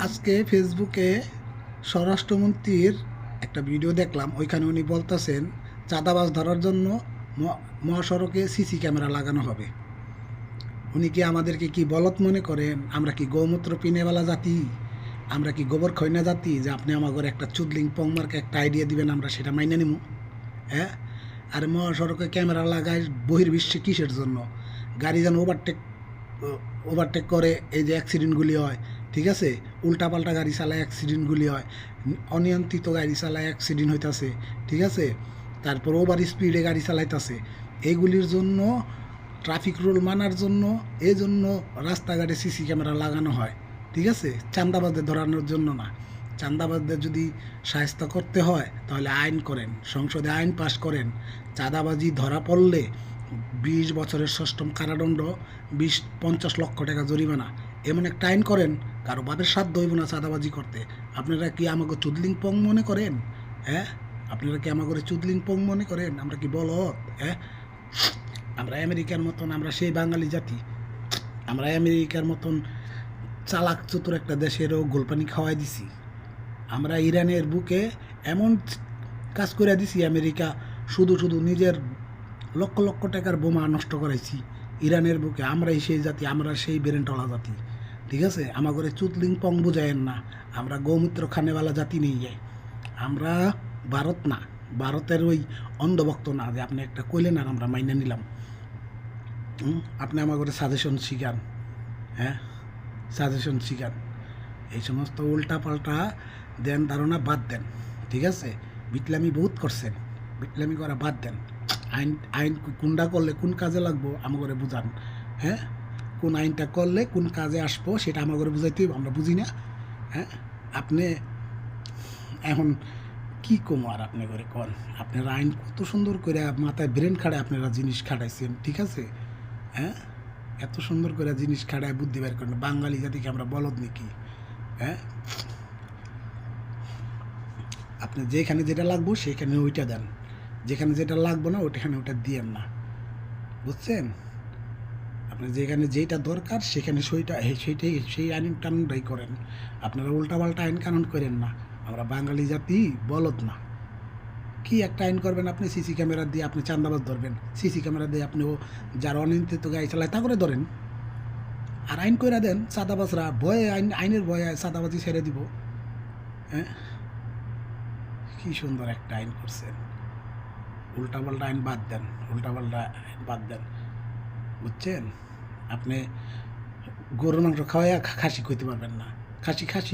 আজকে ফেসবুকে স্বরাষ্ট্রমন্ত্রীর একটা ভিডিও দেখলাম। ওইখানে উনি বলতেছেন চাঁদাবাজ ধরার জন্য মহাসড়কে সিসি ক্যামেরা লাগানো হবে। উনি কি আমাদেরকে কি বলদ মনে করেন? আমরা কি গৌমূত্র পিনেওয়ালা জাতি? আমরা কি গোবর খৈনা জাতি যে আপনি আমাদের একটা চুদলিং পংমার্কে একটা আইডিয়া দিবেন আমরা সেটা মাইনে নিব? হ্যাঁ, আর মহাসড়কে ক্যামেরা লাগায় বহির্বিশ্বে কিসের জন্য? গাড়ি যেন ওভারটেক করে এই যে অ্যাক্সিডেন্টগুলি হয়, ঠিক আছে? উল্টাপাল্টা গাড়ি চালায় অ্যাক্সিডেন্টগুলি হয়, অনিয়ন্ত্রিত গাড়ি চালায় অ্যাক্সিডেন্ট হইতাছে, ঠিক আছে? তারপর ওভার স্পিডে গাড়ি চালাইতেছে। এইগুলির জন্য ট্রাফিক রুল মানার জন্য এই জন্য রাস্তাঘাটে সিসি ক্যামেরা লাগানো হয়, ঠিক আছে? চাঁদাবাজদের ধরানোর জন্য না। চাঁদাবাজদের যদি শায়েস্ত করতে হয় তাহলে আইন করেন, সংসদে আইন পাশ করেন। চাঁদাবাজি ধরা পড়লে 20 বছরের সশ্রম কারাদণ্ড, 50 লক্ষ টাকা জরিমানা, এমন একটা আইন করেন কারো বাপের সাধ্য হইব না চাঁদাবাজি করতে। আপনারা কি আমাকে চুদলিং পং মনে করেন? হ্যাঁ, আপনারা কি আমাকে চুদলিং পং মনে করেন? আমরা কি বলদ? হ্যাঁ, আমরা আমেরিকার মতন, আমরা সেই বাঙালি জাতি, আমরা আমেরিকার মতন চালাক চতুর একটা দেশেরও গোলপানি খাওয়াই দিছি। আমরা ইরানের বুকে এমন কাজ করে দিছি, আমেরিকা শুধু শুধু নিজের লক্ষ লক্ষ টাকার বোমা নষ্ট করাইছি ইরানের বুকে। আমরাই সেই জাতি, আমরা সেই বেরেন্টলা জাতি, ঠিক আছে? আমাদের চুতলিং পং বুঝায়েন না। আমরা গৌমূত্র খানেওয়ালা জাতি নেই যাই। আমরা ভারত না, ভারতের ওই অন্ধভক্ত না যে আপনি একটা কইলেন আর আমরা মাইনে নিলাম। আপনি আমাদের সাজেশন শিখান, হ্যাঁ, সাজেশন শিখান। এই সমস্ত উল্টা পাল্টা দেন ধারণা বাদ দেন, ঠিক আছে? বিটলামি বহুত করছেন, বিটলামি করা বাদ দেন। আইন আইন কোনটা করলে কোন কাজে লাগবো আমাকে বুঝান। হ্যাঁ, কোন আইনটা করলে কোন কাজে আসবো সেটা আমাকে বুঝাইতে আমরা বুঝি না। হ্যাঁ, আপনি এখন কি কমো আর আপনি করে কন? আপনারা আইন কত সুন্দর করে মাথায় ব্রেন খাড়ায় আপনারা জিনিস খাটাইছেন, ঠিক আছে? হ্যাঁ, এত সুন্দর করে জিনিস খাটায় বুদ্ধি বের করেন। বাঙালি জাতিকে আমরা বলদ নাকি? হ্যাঁ, আপনি যেখানে যেটা লাগবো সেখানে ওইটা দেন, যেখানে যেটা লাগবো না ওইখানে ওটা দিয়েন না, বুঝছেন? আপনি যেখানে যেটা দরকার সেখানে সেই আইন কানুনটাই করেন। আপনারা উল্টাপাল্টা আইন কানুন করেন না। আমরা বাঙালি জাতি বলদ না। কি একটা আইন করবেন আপনি? সিসি ক্যামেরা দিয়ে আপনি চাঁদাবাজ ধরবেন, সিসি ক্যামেরা দিয়ে আপনি যারা অনিয়ন্ত্রিত গাড়ি চালায় তা করে ধরেন। আর আইন করে দেন, চাঁদাবাজরা ভয়ে আইনের ভয়ে চাঁদাবাজি ছেড়ে দিব। হ্যাঁ, কি সুন্দর একটা আইন করছেন। উল্টাপাল্টা আইন বাদ দেন, উল্টাপাল্টা আইন বাদ দেন, বুঝছেন? আপনি গরুর মাংস খাওয়াইয়া খাসি কইতে পারবেন না। খাসি খাসি